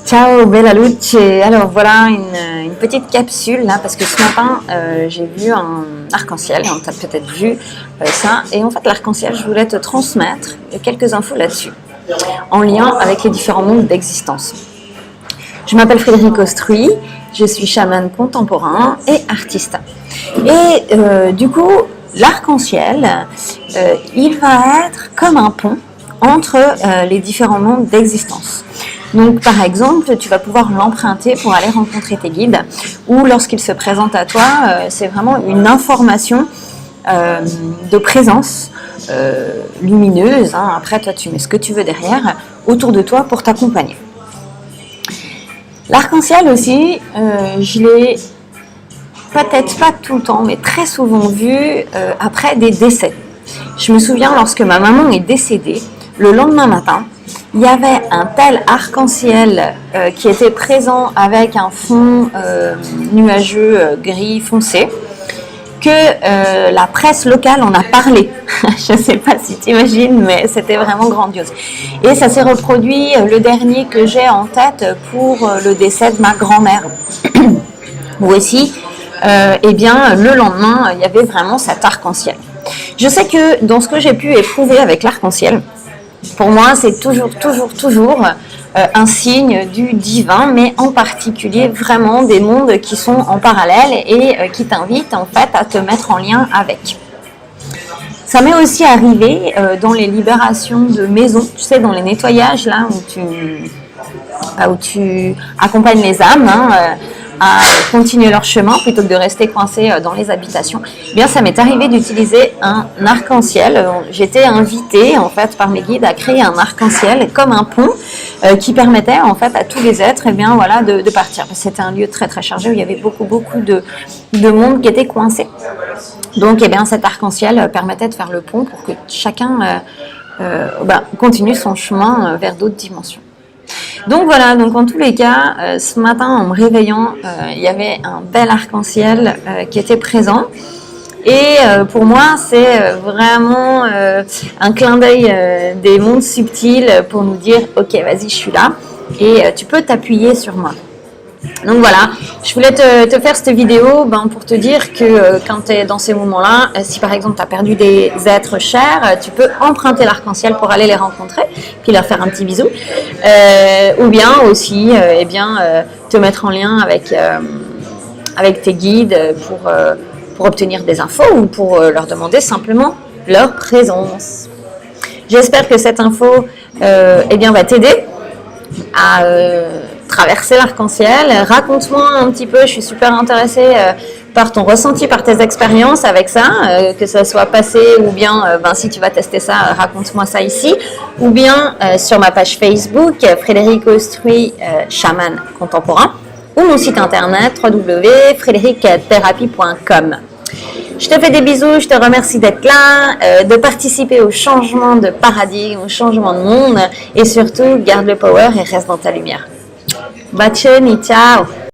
Ciao Bella Luce, alors voilà une petite capsule là parce que ce matin j'ai vu un arc-en-ciel, on t'a peut-être vu ça, et en fait l'arc-en-ciel je voulais te transmettre quelques infos là-dessus en lien avec les différents mondes d'existence. Je m'appelle Frédéric Ostruy, je suis chamane contemporain et artiste. Et du coup l'arc-en-ciel il va être comme un pont entre les différents mondes d'existence. Donc par exemple, tu vas pouvoir l'emprunter pour aller rencontrer tes guides, ou lorsqu'ils se présentent à toi, c'est vraiment une information de présence lumineuse. Après, toi, tu mets ce que tu veux derrière, autour de toi pour t'accompagner. L'arc-en-ciel aussi, je l'ai peut-être pas tout le temps, mais très souvent vu après des décès. Je me souviens lorsque ma maman est décédée, le lendemain matin, il y avait un tel arc-en-ciel qui était présent avec un fond nuageux gris foncé que la presse locale en a parlé. Je ne sais pas si tu imagines, mais c'était vraiment grandiose. Et ça s'est reproduit, le dernier que j'ai en tête pour le décès de ma grand-mère. Où aussi, eh bien, le lendemain, il y avait vraiment cet arc-en-ciel. Je sais que dans ce que j'ai pu éprouver avec l'arc-en-ciel, pour moi, c'est toujours un signe du divin, mais en particulier vraiment des mondes qui sont en parallèle et qui t'invitent en fait à te mettre en lien avec. Ça m'est aussi arrivé dans les libérations de maisons, tu sais, dans les nettoyages là où tu accompagnes les âmes à continuer leur chemin plutôt que de rester coincés dans les habitations. Eh bien, ça m'est arrivé d'utiliser un arc-en-ciel. J'étais invitée en fait par mes guides à créer un arc-en-ciel comme un pont qui permettait en fait à tous les êtres, eh bien voilà, de partir. C'était un lieu très très chargé où il y avait beaucoup de monde qui était coincé. Donc, eh bien, cet arc-en-ciel permettait de faire le pont pour que chacun continue son chemin vers d'autres dimensions. Donc voilà, donc en tous les cas, ce matin en me réveillant, il y avait un bel arc-en-ciel qui était présent. Et pour moi, c'est vraiment un clin d'œil des mondes subtils pour nous dire « Ok, vas-y, je suis là et tu peux t'appuyer sur moi ». Donc voilà, je voulais te faire cette vidéo pour te dire que quand tu es dans ces moments-là, si par exemple tu as perdu des êtres chers, tu peux emprunter l'arc-en-ciel pour aller les rencontrer, puis leur faire un petit bisou, ou bien aussi te mettre en lien avec tes guides pour obtenir des infos ou pour leur demander simplement leur présence. J'espère que cette info va t'aider à traverser l'arc-en-ciel. Raconte-moi un petit peu, je suis super intéressée par ton ressenti, par tes expériences avec ça, que ça soit passé ou bien si tu vas tester ça, raconte-moi ça ici, ou bien sur ma page Facebook, Frédéric Ostruy, chaman contemporain, ou mon site internet www.frédéricthérapie.com. Je te fais des bisous, je te remercie d'être là, de participer au changement de paradigme, au changement de monde, et surtout, garde le power et reste dans ta lumière. Bacioni, ciao!